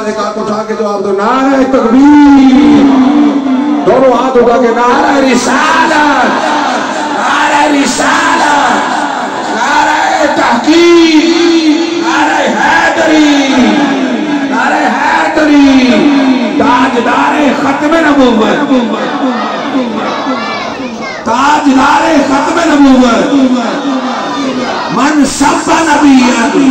آواز ایک ہاتھ اٹھا کے جواب دو، نعرہ تکبیر، دونوں ہاتھ اٹھا کے نعرہ رسالت، نعرہ رسالت، نعرہ تحقیق، نعرہ حیدری، نعرہ حیدری، تاجدار ختم نبوت، تاجدار ختم نبوت، من سب نبیان،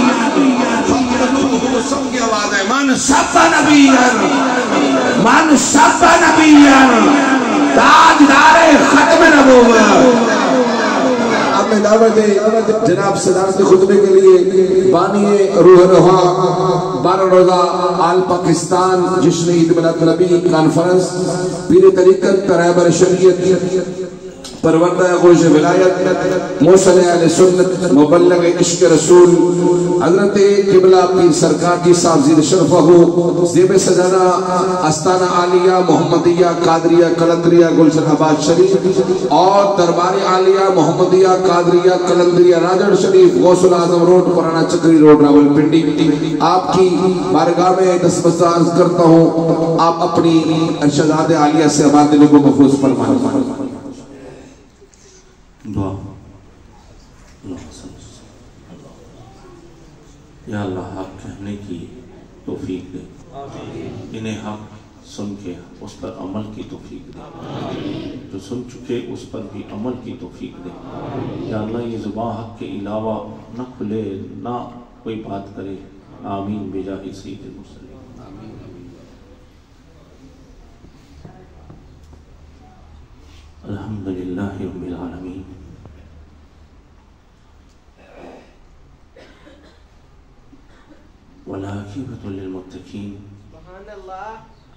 سب کی آواز ہے، من سب نبیان، من سب نبیان، تاجدار ختم نبوت۔ اب میں دعوت ہے جناب صدارت خطبے کے لیے بانی روح رواں 12 روزہ آل پاکستان جشن عید میلاد النبی کانفرنس پیر طریقت رہبر شریعت پروردہ گوش ولایت موصل اہل سنت مبلغ عشق رسول حضرت قبلہ پیر سرکار کی صاحب زید شرفہ ہو زیب سجانہ استانہ عالیہ محمدیہ قادریہ قلندریہ گلشن آباد شریف اور دربار عالیہ محمدیہ قادریہ قلندریہ راجڑ شریف غوث العظم روڈ پرانا چکری روڈ راول پنڈی، آپ کی بارگاہ میں دستبست عرض کرتا ہوں، آپ اپنی ارشادات عالیہ سے ہمارے دلوں کو محفوظ فرمائیں۔ دعا یا اللہ حق کہنے کی توفیق دے، انہیں حق سن کے اس پر عمل کی توفیق دے، جو سن چکے اس پر بھی عمل کی توفیق دے۔ یا اللہ یہ زبان حق کے علاوہ نہ کھلے نہ کوئی بات کرے، آمین بجاہ سید المرسلین۔ الحمدللہ رب العالمین، والعاقبۃ للمتقین،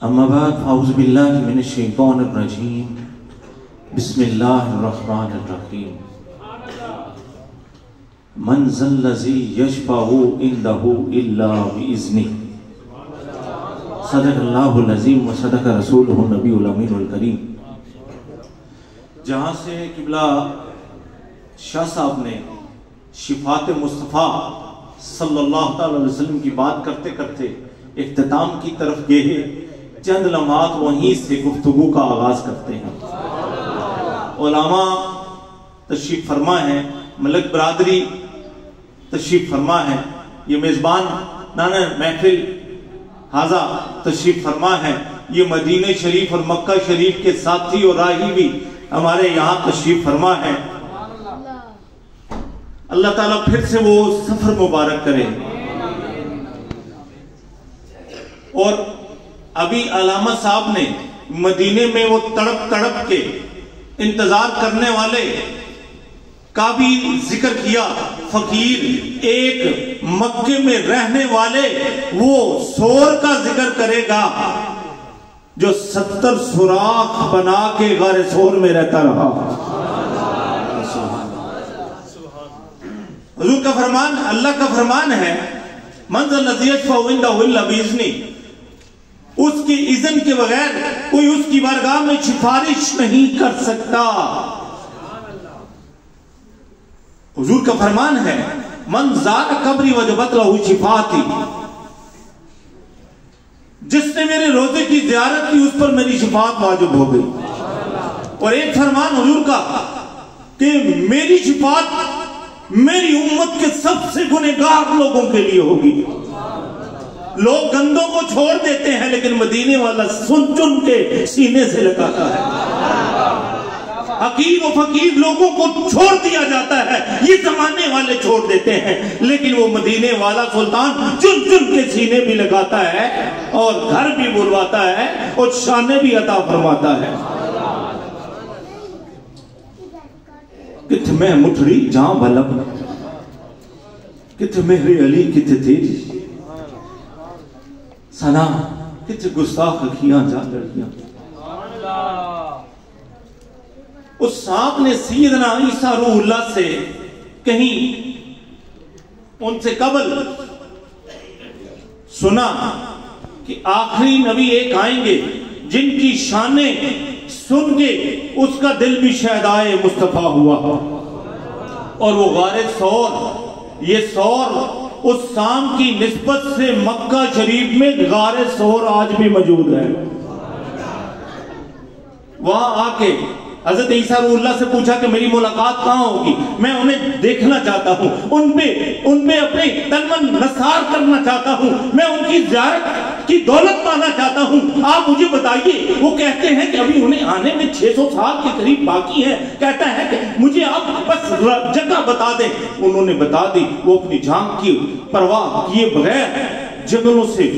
اما بعد فاعوذ باللہ من الشیطان الرجیم، بسم اللہ الرحمن الرحیم، من ذا الذی یشفع عندہ الا بإذنہ، صدق اللہ العظیم و صدق رسولہ النبی الامین الکریم۔ جہاں سے قبلہ شاہ صاحب نے شفاعت مصطفیٰ صلی اللہ علیہ وسلم کی بات کرتے کرتے اختتام کی طرف گئے، چند لمحات وہیں سے گفتگو کا آغاز کرتے ہیں۔ علماء تشریف فرما ہے، ملک برادری تشریف فرما ہے، یہ میزبان نانا محفل حاضہ تشریف فرما ہے، یہ مدینہ شریف اور مکہ شریف کے ساتھی اور راہی بھی ہمارے یہاں تشریف فرما ہے۔ اللہ تعالیٰ پھر سے وہ سفر مبارک کرے۔ اور ابھی علامہ صاحب نے مدینے میں وہ تڑپ تڑپ کے انتظار کرنے والے کا بھی ذکر کیا، فقیر ایک مکے میں رہنے والے وہ سور کا ذکر کرے گا جو 70 سوراخ بنا کے غار سور میں رہتا رہا۔ حضور کا فرمان، اللہ کا فرمان ہے، من ذا الذی یشفع عندہ الا بإذنہ، اس کی اذن کے بغیر کوئی اس کی بارگاہ میں سفارش نہیں کر سکتا۔ حضور کا فرمان ہے، من زار قبری وجبت لہ شفاعتی، جس نے میرے روزے کی زیارت کی اس پر میری شفاعت واجب ہو گئی۔ اور ایک فرمان حضور کا کہ میری شفاعت میری امت کے سب سے گنہگار لوگوں کے لیے ہوگی۔ لوگ گندوں کو چھوڑ دیتے ہیں لیکن مدینے والا سن چن کے سینے سے لگاتا ہے۔ حقیر و فقیر لوگوں کو چھوڑ دیا جاتا ہے، یہ زمانے والے چھوڑ دیتے ہیں، لیکن وہ مدینے والا سلطان چن چن کے سینے بھی لگاتا ہے اور گھر بھی بلواتا ہے اور شانے بھی عطا فرماتا ہے۔ کتھ میں مٹھڑی جہاں بلب، کتھ مہر علی کتھ تیری سنا، کتھ گستاخ اکھیاں جا لڑیاں۔ اس سانپ نے سیدنا عیسیٰ روح اللہ سے کہیں ان سے قبل سنا کہ آخری نبی ایک آئیں گے جن کی شانیں سن کے اس کا دل بھی شہدائے مصطفیٰ ہوا، اور وہ غار سور، یہ سور اس شام کی نسبت سے مکہ شریف میں غار ثور آج بھی موجود ہے. وہاں آ کے حضرت عیسیٰ روح اللہ سے پوچھا کہ میری ملاقات کہاں ہوگی, میں انہیں دیکھنا چاہتا ہوں, ان پہ اپنے تن من نثار کرنا چاہتا ہوں, میں ان کی زیارت کی دولت پانا چاہتا ہوں, آپ مجھے بتائیے. وہ کہتے ہیں کہ ابھی انہیں آنے میں 600 سال کے قریب باقی ہے. کہتا ہے کہ مجھے آپ بس جگہ بتا دیں. انہوں نے بتا دی. وہ اپنی جان کی پرواہ کیے بغیر جنگلوں سے,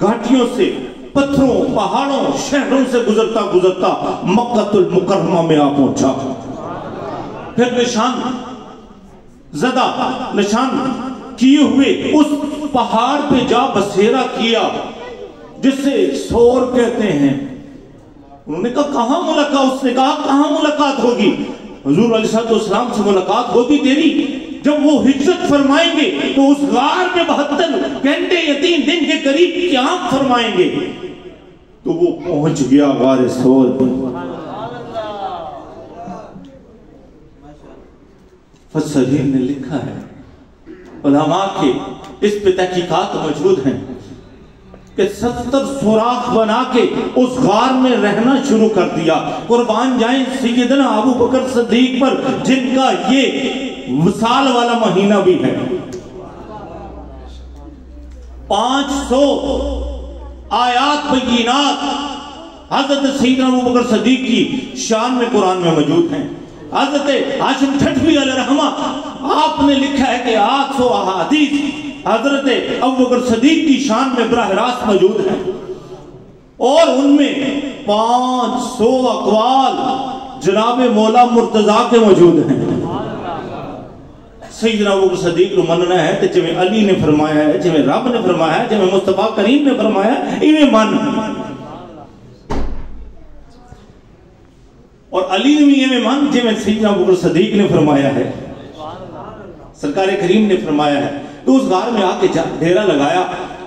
گھاٹیوں سے, پتھروں, پہاڑوں, شہروں سے گزرتا گزرتا مکہ المکرمہ میں آ پہنچا. پھر نشان زدہ, نشان کیے ہوئے اس پہاڑ پہ جا بسیرا کیا جسے ثور کہتے ہیں. انہوں نے کہا کہاں ملاقات, اس نے کہا کہاں ملاقات ہوگی؟ حضور علیہ السلام سے ملاقات ہوگی تیری جب وہ ہجرت فرمائیں گے تو اس غار میں 72 گھنٹے یا 3 دن کے قریب قیام فرمائیں گے. تو وہ پہنچ گیا غار ثور پر. فسرین نے لکھا ہے, علماء کے اس پہ تحقیقات موجود ہیں کہ 70 سوراخ بنا کے اس غار میں رہنا شروع کر دیا. قربان جائیں سیدنا ابو بکر صدیق پر جن کا یہ وصال والا مہینہ بھی ہے. 500 آیات بینات حضرت سیدنا ابو بکر صدیق کی شان میں قرآن میں موجود ہیں. حضرت ہاشم ٹھٹوی علیہ رحمہ آپ نے لکھا ہے کہ 800 احادیث حضرت ابو بکر صدیق کی شان میں براہ راست موجود ہیں, اور ان میں 500 اقوال جناب مولا مرتضیٰ کے موجود ہیں. سیدنا ابو بکر صدیق کو مننا ہے تو جویں علی نے فرمایا ہے, جویں رب نے فرمایا ہے, جویں مصطفیٰ کریم نے فرمایا ہے, انہیں من. اور علی نے بھی یہ من جویں سیدنا ابو بکر صدیق نے فرمایا ہے, سرکار کریم نے فرمایا ہے. تو اس غار میں آ کے ڈیرا لگایا.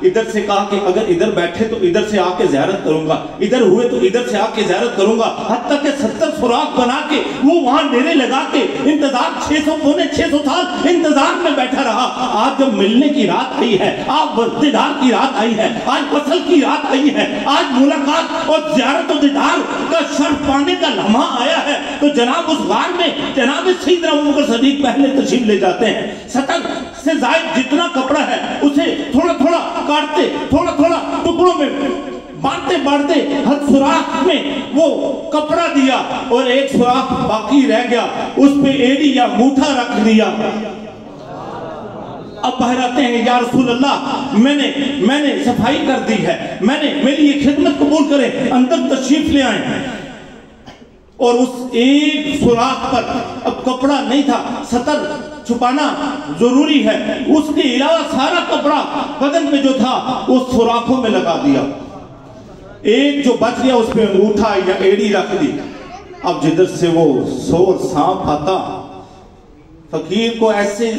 ادھر سے کہا کہ اگر ادھر بیٹھے تو ادھر سے آ کے زیارت کروں گا, ادھر ہوئے تو ادھر سے آ کے زیارت کروں گا. حتیٰ کہ 70 سوراخ بنا کے وہ وہاں ڈیرے لگا کے انتظار 600 سال انتظار میں بیٹھا رہا. آج جب ملنے کی رات آئی ہے, آج دیدار کی رات آئی ہے, آج فصل کی رات آئی ہے, آج ملاقات اور زیارت و دیدار کا شرف پانے کا لمحہ آیا ہے, تو جناب اس غار میں جناب سیدنا ابو بکر صدیق پہلے تشریف لے جاتے ہیں. 70 سے زائد جتنا کپڑا ہے اسے تھوڑا تھوڑا کاٹتے, تھوڑا تھوڑا ٹکڑوں میں بانٹتے ہر سوراخ میں وہ کپڑا دیا, اور ایک سوراخ باقی رہ گیا, اس پہ ایڑی یا موٹھا رکھ دیا. اب بہراتے ہیں یا رسول اللہ میں نے صفائی کر دی ہے, میری یہ خدمت قبول کریں, اندر تشریف لے آئیں. اور اس ایک سوراخ پر اب کپڑا نہیں تھا, سطر چھپانا ضروری ہے, اس کے علاوہ سارا کپڑا بدن میں جو تھا اس سوراخوں میں لگا دیا. ایک جو بچ گیا اس پہ انگوٹھا یا ایڑی رکھ دی. اب جدھر سے وہ ثور سانپ آتا, فقیر کو ایسے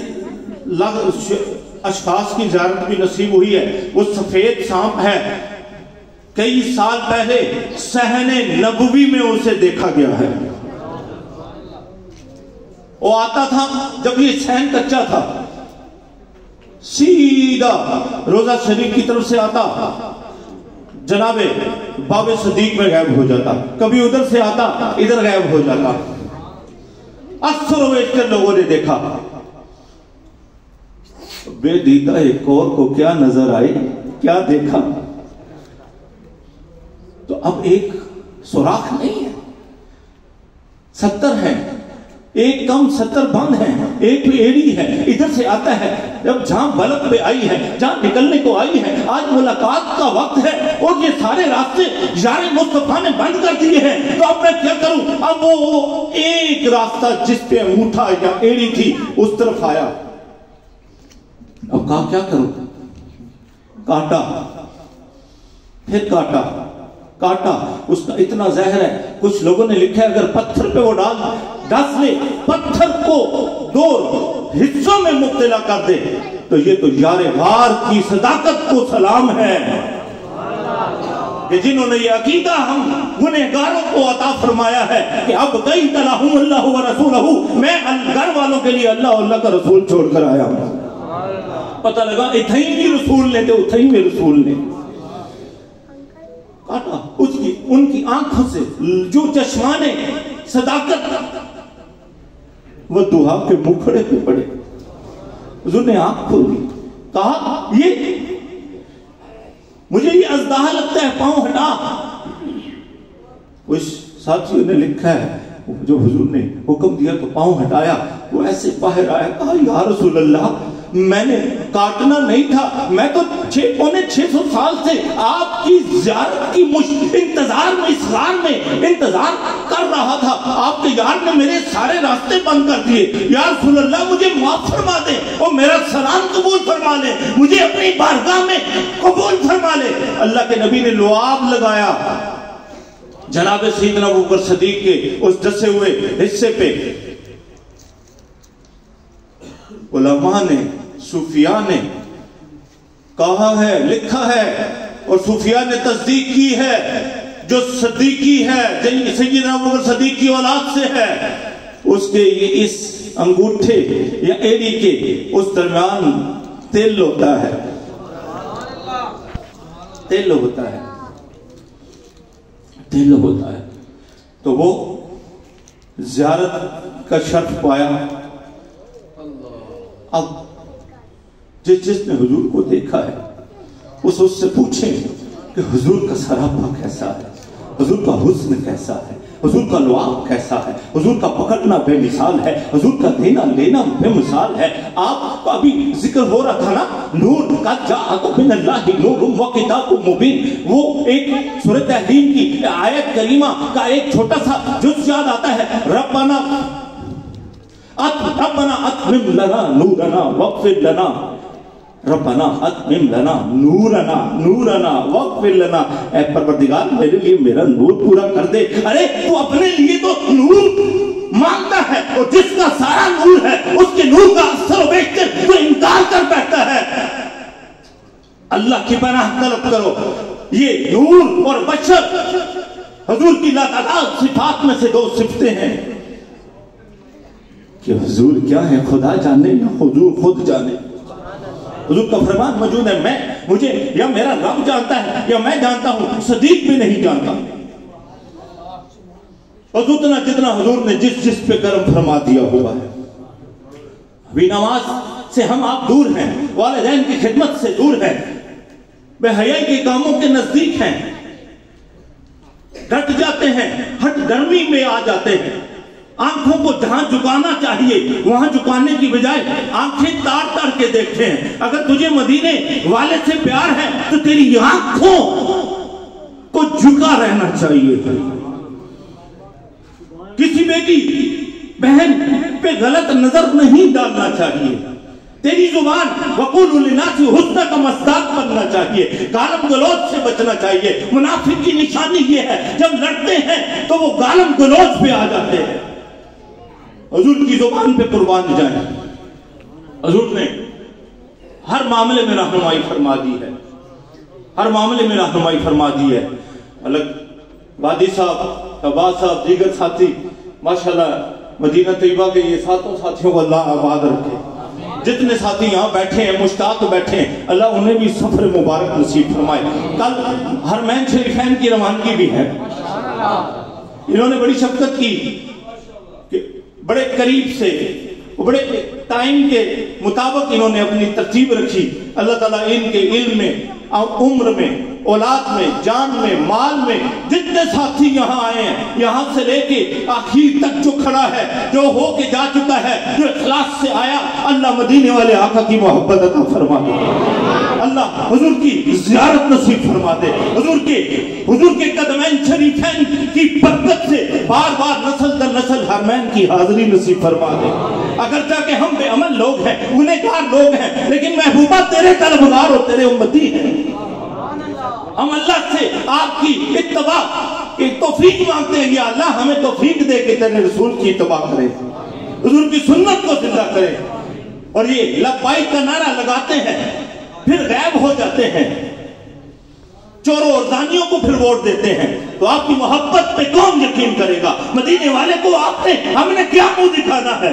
اشخاص کی زیارت بھی نصیب ہوئی ہے. وہ سفید سانپ ہے, کئی سال پہلے صحن نبوی میں اسے دیکھا گیا ہے. وہ آتا تھا جب یہ صحن کچا تھا, سیدھا روزہ شریف کی طرف سے آتا, جناب باب صدیق میں غائب ہو جاتا, کبھی ادھر سے آتا ادھر غائب ہو جاتا. اکثر و بیشتر لوگوں نے دیکھا. بے دیدہ ایک اور کو کیا نظر آئی, کیا دیکھا؟ تو اب ایک سوراخ نہیں ہے, 70 ہے, ایک کم 70 بند ہیں, ایک پہ ایڑی ہے, ادھر سے آتا ہے. جب جہاں بلد پہ آئی ہے, جہاں نکلنے کو آئی ہے, آج ملاقات کا وقت ہے, اور یہ سارے راستے یار مصطفیٰ نے بند کر دیے ہیں, تو اب میں کیا کروں؟ اب وہ ایک راستہ جس پہ انگوٹھا یا ایڑی تھی اس طرف آیا. اب کہا کیا کروں؟ کاٹا, پھر کاٹا. اس کا اتنا زہر ہے, کچھ لوگوں نے لکھا ہے اگر پتھر پہ وہ ڈس لے, پتھر کو 2 حصوں میں مبتلا کر دے, تو یہ تو یار غار کی صداقت کو سلام ہے کہ جنہوں نے یہ عقیدہ ہم گنہگاروں کو عطا فرمایا ہے کہ اب کئی تلاہم اللہ و رسولہ, میں گھر والوں کے لیے اللہ اور اللہ کا رسول چھوڑ کر آیا ہوں. پتہ لگا اتھائی بھی رسول نے تے اتھائی میں رسول نے کاٹا ان کی آنکھوں سے جو چشمانے صداقت وہ دعا کے مکھڑے پہ پڑے. حضور نے آنکھ کھول دی, کہا یہ مجھے یہ ازدہا لگتا ہے, پاؤں ہٹا. اس ساتھیوں نے لکھا ہے جو حضور نے حکم دیا تو پاؤں ہٹایا, وہ ایسے باہر آیا, کہا یا رسول اللہ میں نے کاٹنا نہیں تھا, میں تو 600 سال سے آپ کی زیارت کی انتظار میں اس غار میں انتظار کر رہا تھا, آپ کے یار نے میرے سارے راستے بند کر دیے, یا رسول اللہ مجھے معاف فرما دیں اور میرا سلام قبول فرما لیں, مجھے اپنی بارگاہ میں قبول فرما لیں. اللہ کے نبی نے لعاب لگایا جناب سیدنا ابوبکر صدیق کے اس دسے ہوئے حصے پہ. علماء نے صوفیاء نے کہا ہے, لکھا ہے اور صوفیاء نے تصدیق کی ہے, جو صدیقی ہے سیدنا ابوبکر صدیق کی اولاد سے ہے, اس کے یہ اس انگوٹھے یا ایڑی کے اس درمیان تل ہوتا ہے, تل ہوتا ہے, دل ہوتا ہے. تو وہ زیارت کا شرف پایا. اب جس نے حضور کو دیکھا ہے اس سے پوچھیں کہ حضور کا سراپا کیسا ہے, حضور کا حسن کیسا ہے, حضور کا لعاب کیسا ہے, حضور کا پکڑنا بے مثال ہے, حضور کا دینا لینا بے مثال ہے. آپ کا ابھی ذکر ہو رہا تھا نا, نور قد جاءکم من اللہ نور و کتاب مبین, وہ ایک سورۃ تحریم کی آیت کریمہ کا ایک چھوٹا سا جز یاد آتا ہے, ربنا اتمم لنا نورنا واغفر لنا, ربنا اتمم لنا نورنا واغفر لنا, اے پروردگار میرے لیے میرا نور پورا کر دے. ارے تو اپنے لیے تو نور مانگتا ہے اور جس کا سارا نور ہے اس کے نور کا اثر و بیشتر تو انکار کر بیٹھتا ہے. اللہ کی پناہ طلب کرو. یہ نور اور بشر حضور کی لاتعداد صفات میں سے 2 صفتیں ہیں کہ حضور کیا ہے خدا جانے یا حضور خود جانے. حضور کا فرمان موجود ہے, مجھے یا میرا رب جانتا ہے یا میں جانتا ہوں, صدیق بھی نہیں جانتا. اور جتنا حضور نے جس پہ کرم فرما دیا ہوا ہے. ابھی نماز سے ہم آپ دور ہیں, والدین کی خدمت سے دور ہیں, بے حیائی کے کاموں کے نزدیک ہیں, ڈٹ جاتے ہیں, ہٹ گرمی میں آ جاتے ہیں. آنکھوں کو جہاں جھکانا چاہیے وہاں جھکانے کی بجائے آنکھیں تار کے دیکھتے ہیں. اگر تجھے مدینے والے سے پیار ہے تو تیری آنکھوں کو جھکا رہنا چاہیے. کسی بیٹی بہن پہ غلط نظر نہیں ڈالنا چاہیے. تیری زبان وقول للناس حسنا کا مصداق بننا چاہیے. گالم گلوچ سے بچنا چاہیے. منافق کی نشانی یہ ہے جب لڑتے ہیں تو وہ گالم گلوچ پہ آ جاتے ہیں. حضور کی زبان پہ قربان جائیں. حضور نے ہر معاملے میں رہنمائی فرما دی ہے, ہر معاملے میں رہنمائی فرما دی ہے. الگ وادی صاحب, عباس صاحب, دیگر ساتھی ماشاءاللہ مدینہ طیبہ کے یہ ساتوں ساتھیوں کو اللہ آباد رکھے. جتنے ساتھی یہاں بیٹھے ہیں, مشتاق بیٹھے ہیں, اللہ انہیں بھی سفر مبارک نصیب فرمائے. کل حرمین شریفین کی روانگی بھی ہے. انہوں نے بڑی شفقت کی کہ بڑے قریب سے, بڑے ٹائم کے مطابق انہوں نے اپنی ترتیب رکھی. اللہ تعالیٰ ان کے علم میں, عمر میں, اولاد میں, جان میں, مال میں, جتنے ساتھی یہاں آئے ہیں, یہاں سے لے کے آخر تک جو کھڑا ہے, جو ہو کے جا چکا ہے, جو اخلاص سے آیا, اللہ مدینے والے آقا کی محبت عطا فرما دے. اللہ حضور کی زیارت نصیب فرما دے. حضور کے قدمین شریفین کی برکت سے بار بار نسل در نسل حرمین کی حاضری نصیب فرما دے. اگرچہ کہ ہم بے عمل لوگ ہیں, گنہگار لوگ ہیں, لیکن محبوبہ تیرے طلبگار اور تیرے امتی ہیں. ہم اللہ سے آپ کی اتباع کی توفیق مانگتے ہیں. یا اللہ ہمیں توفیق دے کے تیرے رسول کی اتباع کرے, حضور کی سنت کو زندہ کرے. اور یہ لبیک کا نعرہ لگاتے ہیں پھر غائب ہو جاتے ہیں, چوروں اور زانیوں کو پھر ووٹ دیتے ہیں, تو آپ کی محبت پہ کون یقین کرے گا؟ مدینے والے کو ہم نے کیا منہ دکھانا ہے؟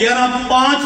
11-5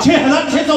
6600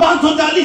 540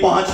5